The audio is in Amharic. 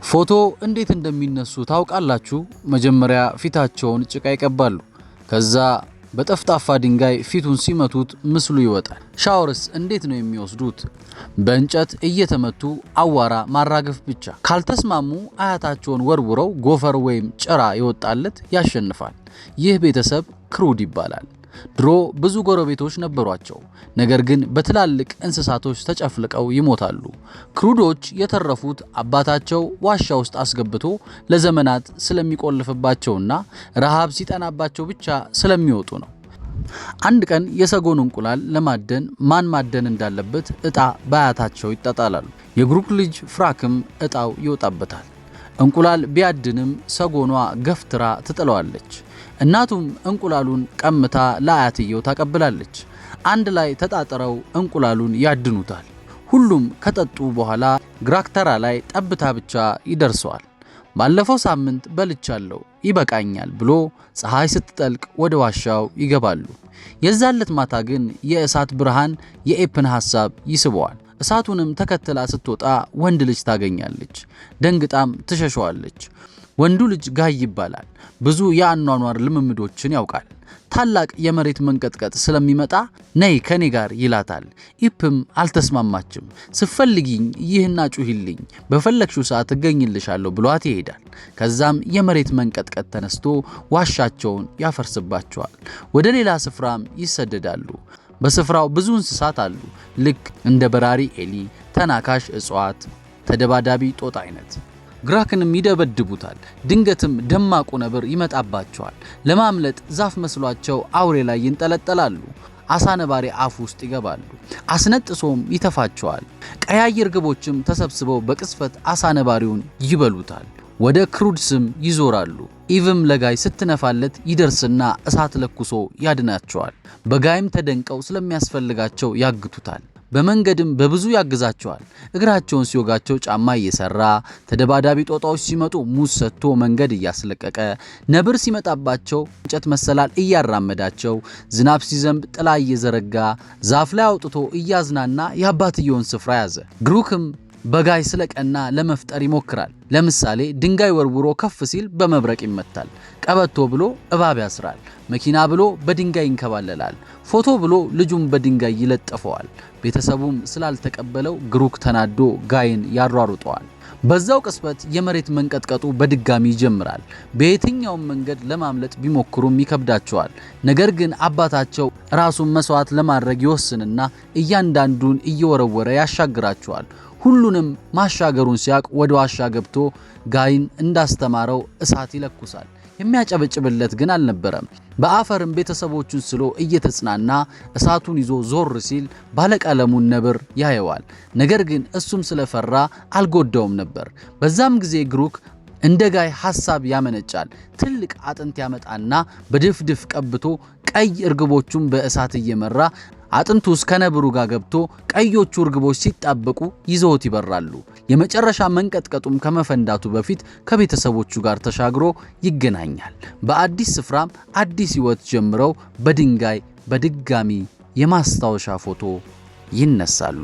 ፎቶ እንዴት እንደሚነሱ ታውቃላችሁ? መጀመሪያ ፊታቸውን ጭቃ ይቀባሉ። ከዛ በጠፍጣፋ ድንጋይ ፊቱን ሲመቱት ምስሉ ይወጣል። ሻወርስ እንዴት ነው የሚወስዱት? በእንጨት እየተመቱ አዋራ ማራገፍ ብቻ። ካልተስማሙ አያታቸውን ወርውረው ጎፈር ወይም ጭራ ይወጣለት ያሸንፋል። ይህ ቤተሰብ ክሩድ ይባላል። ድሮ ብዙ ጎረቤቶች ነበሯቸው፣ ነገር ግን በትላልቅ እንስሳቶች ተጨፍልቀው ይሞታሉ። ክሩዶች የተረፉት አባታቸው ዋሻ ውስጥ አስገብቶ ለዘመናት ስለሚቆልፍባቸውና ረሃብ ሲጠናባቸው ብቻ ስለሚወጡ ነው። አንድ ቀን የሰጎን እንቁላል ለማደን ማን ማደን እንዳለበት እጣ በአያታቸው ይጣጣላሉ። የግሩክ ልጅ ፍራክም እጣው ይወጣበታል። እንቁላል ቢያድንም ሰጎኗ ገፍትራ ትጥለዋለች። እናቱም እንቁላሉን ቀምታ ለአያትየው ታቀብላለች። አንድ ላይ ተጣጥረው እንቁላሉን ያድኑታል። ሁሉም ከጠጡ በኋላ ግራክ ተራ ላይ ጠብታ ብቻ ይደርሰዋል። ባለፈው ሳምንት በልቻለሁ ይበቃኛል ብሎ ፀሐይ ስትጠልቅ ወደ ዋሻው ይገባሉ። የዛለት ማታ ግን የእሳት ብርሃን የኤፕን ሐሳብ ይስበዋል። እሳቱንም ተከትላ ስትወጣ ወንድ ልጅ ታገኛለች። ደንግጣም ትሸሸዋለች። ወንዱ ልጅ ጋይ ይባላል። ብዙ የአኗኗር ልምምዶችን ያውቃል። ታላቅ የመሬት መንቀጥቀጥ ስለሚመጣ ነይ ከኔ ጋር ይላታል። ኢፕም አልተስማማችም። ስፈልጊኝ ይህና ጩሂልኝ በፈለግሽው ሰዓት እገኝልሻለሁ ብሏት ይሄዳል። ከዛም የመሬት መንቀጥቀጥ ተነስቶ ዋሻቸውን ያፈርስባቸዋል። ወደ ሌላ ስፍራም ይሰደዳሉ። በስፍራው ብዙ እንስሳት አሉ፣ ልክ እንደ በራሪ ኤሊ፣ ተናካሽ እጽዋት፣ ተደባዳቢ ጦጣ አይነት። ግራክንም ይደበድቡታል። ድንገትም ደማቁ ነብር ይመጣባቸዋል። ለማምለጥ ዛፍ መስሏቸው አውሬ ላይ ይንጠለጠላሉ። አሳ ነባሪ አፍ ውስጥ ይገባሉ። አስነጥሶም ይተፋቸዋል። ቀያይ እርግቦችም ተሰብስበው በቅስፈት አሳ ነባሪውን ይበሉታል። ወደ ክሩድ ስም ይዞራሉ። ኢቭም ለጋይ ስትነፋለት ይደርስና እሳት ለኩሶ ያድናቸዋል። በጋይም ተደንቀው ስለሚያስፈልጋቸው ያግቱታል። በመንገድም በብዙ ያግዛቸዋል። እግራቸውን ሲወጋቸው ጫማ እየሰራ፣ ተደባዳቢ ጦጣዎች ሲመጡ ሙዝ ሰጥቶ መንገድ እያስለቀቀ፣ ነብር ሲመጣባቸው እንጨት መሰላል እያራመዳቸው፣ ዝናብ ሲዘንብ ጥላ እየዘረጋ ዛፍ ላይ አውጥቶ እያዝናና የአባትየውን ስፍራ ያዘ። ግሩክም በጋይ ስለቀና ለመፍጠር ይሞክራል። ለምሳሌ ድንጋይ ወርውሮ ከፍ ሲል በመብረቅ ይመታል። ቀበቶ ብሎ እባብ ያስራል። መኪና ብሎ በድንጋይ ይንከባለላል። ፎቶ ብሎ ልጁን በድንጋይ ይለጥፈዋል። ቤተሰቡም ስላልተቀበለው ግሩክ ተናዶ ጋይን ያሯሩጠዋል። በዛው ቅስበት የመሬት መንቀጥቀጡ በድጋሚ ይጀምራል። በየትኛውም መንገድ ለማምለጥ ቢሞክሩም ይከብዳቸዋል። ነገር ግን አባታቸው ራሱን መስዋዕት ለማድረግ ይወስንና እያንዳንዱን እየወረወረ ያሻግራቸዋል። ሁሉንም ማሻገሩን ሲያቅ ወደ ዋሻ ገብቶ ጋይን እንዳስተማረው እሳት ይለኩሳል። የሚያጨበጭብለት ግን አልነበረም። በአፈርም ቤተሰቦቹን ስሎ እየተጽናና እሳቱን ይዞ ዞር ሲል ባለቀለሙን ነብር ያየዋል። ነገር ግን እሱም ስለፈራ አልጎዳውም ነበር። በዛም ጊዜ ግሩክ እንደ ጋይ ሐሳብ ያመነጫል። ትልቅ አጥንት ያመጣና በድፍድፍ ቀብቶ ቀይ እርግቦቹን በእሳት እየመራ አጥንቱ እስከ ነብሩ ጋር ገብቶ ቀዮቹ እርግቦች ሲጣበቁ ይዘውት ይበራሉ። የመጨረሻ መንቀጥቀጡም ከመፈንዳቱ በፊት ከቤተሰቦቹ ጋር ተሻግሮ ይገናኛል። በአዲስ ስፍራም አዲስ ሕይወት ጀምረው በድንጋይ በድጋሚ የማስታወሻ ፎቶ ይነሳሉ።